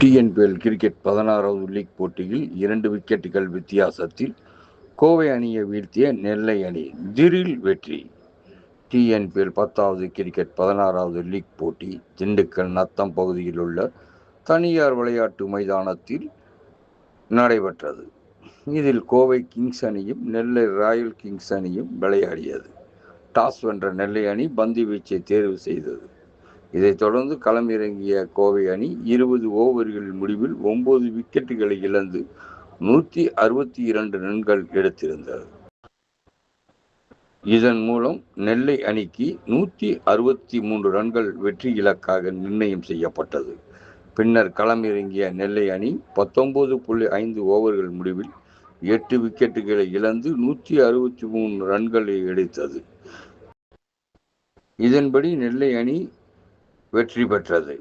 TNPL cricket 16வது league போட்டியில் 2 விக்கெட்டுகள் வித்தியாசத்தில் கோவை அணியை வீழ்த்திய நெல்லை அணி திரில் வெற்றி. டிஎன்பிஎல் 10வது கிரிக்கெட் 16வது லீக் போட்டி திண்டுக்கல் நத்தம் பகுதியில் உள்ள தனியார் விளையாட்டு மைதானத்தில் நடைபெற்றது. இதில் கோவை கிங்ஸ் அணியும் நெல்லை ராயல் கிங்ஸ் அணியும் விளையாடியது. டாஸ் வென்ற நெல்லை அணி பந்து வீச்சை தேர்வு செய்தது. இதைத் தொடர்ந்து களமிறங்கிய கோவை அணி 20 ஓவர்கள் முடிவில் 9 விக்கெட்டுகளை இழந்து 162 ரன்கள் எடுத்திருந்தது. இதன் மூலம் நெல்லை அணிக்கு 163 ரன்கள் வெற்றி இலக்காக நிர்ணயம் செய்யப்பட்டது. பின்னர் களமிறங்கிய நெல்லை அணி 19.5 ஓவர்கள் முடிவில் 8 விக்கெட்டுகளை இழந்து 163 ரன்களை எடுத்தது. இதன்படி நெல்லை அணி வெற்றி பெற்றது.